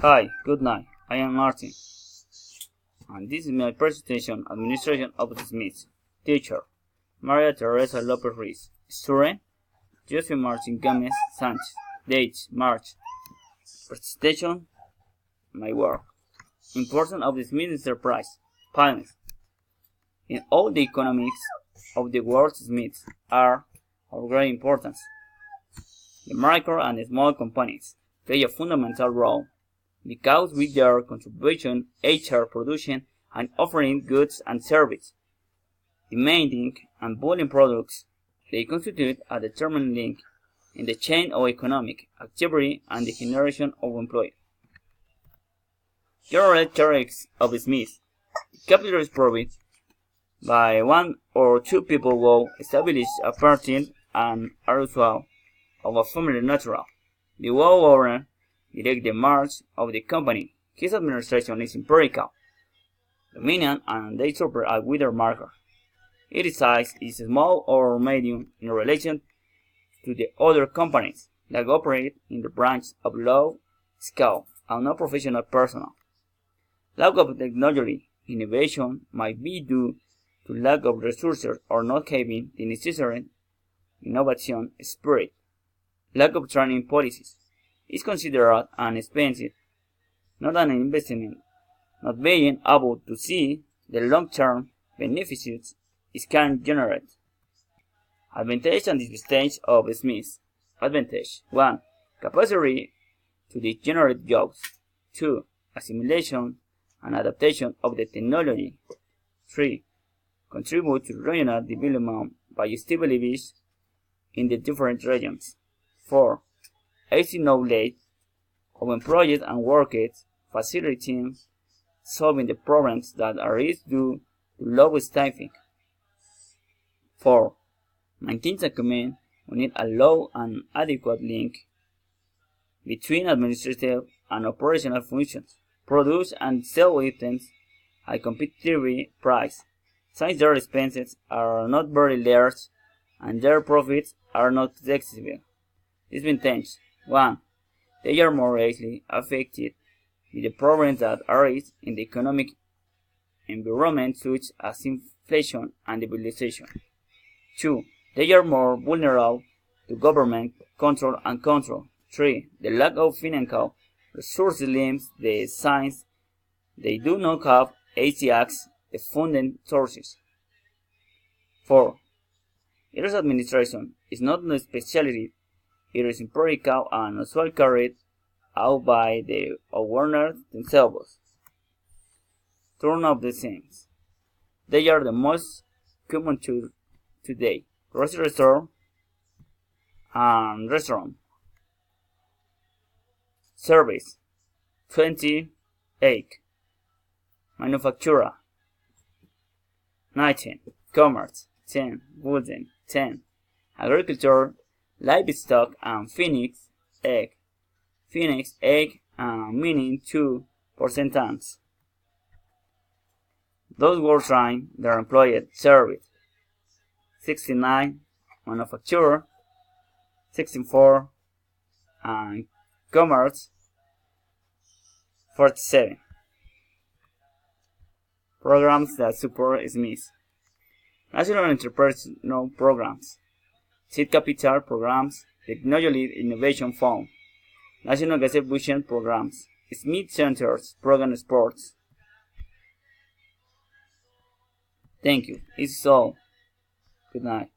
Hi, good night. I am Martin, and this is my presentation Administration of the Smes. Teacher, Maria Teresa Lopez Ruiz. Student, Jose Martin Gomez Sanchez. Date, March. Presentation, my work. Importance of the Smes enterprise. Points. In all the economics of the world, Smes are of great importance. The micro and small companies play a fundamental role because with their contribution, HR production and offering goods and services, demanding and buying products, they constitute a determined link in the chain of economic activity and the generation of employment. General characteristics of Smes. Capital is provided by one or two people who establish a party and are usual of a family natural. The whole owner direct the march of the company. His administration is empirical, dominant, and they suffer a wither marker. Its size is small or medium in relation to the other companies that operate in the branch of low scale and non-professional personnel. Lack of technology innovation might be due to lack of resources or not having the necessary innovation spirit. Lack of training policies is considered an expense, not an investment, not being able to see the long-term benefits it can generate. Advantage and disadvantage of Smes. Advantage 1. Capacity to generate jobs. 2. Assimilation and adaptation of the technology. 3. Contribute to regional development by stability in the different regions. 4. Easy knowledge of projects and workers, facilitating solving the problems that arise due to low staffing. 4. Maintains a command on it a low and adequate link between administrative and operational functions. Produce and sell items at a competitive price, since their expenses are not very large and their profits are not excessive. Disadvantage 1. They are more easily affected by the problems that arise in the economic environment such as inflation and devaluation. 2. They are more vulnerable to government control and control. 3. The lack of financial resources limits the signs they do not have easy access to funding sources. 4. Its administration is not a specialty. It is empirical and usually carried out by the owners themselves. Turn of the Smes. They are the most common today. Grocery store and restaurant. Service 28. Manufacturer 19. Commerce 10. Wooden 10. Agriculture, livestock, and Phoenix egg. Phoenix egg meaning 2% tons. Those who train their employed service. 69. Manufacturer 64. And commerce 47. Programs that support Smes. National Entrepreneurial Programs. Seed Capital Programs. Technology Innovation Fund. National Exhibition Programs. Smes Centers Program Sports. Thank you. It's all. Good night.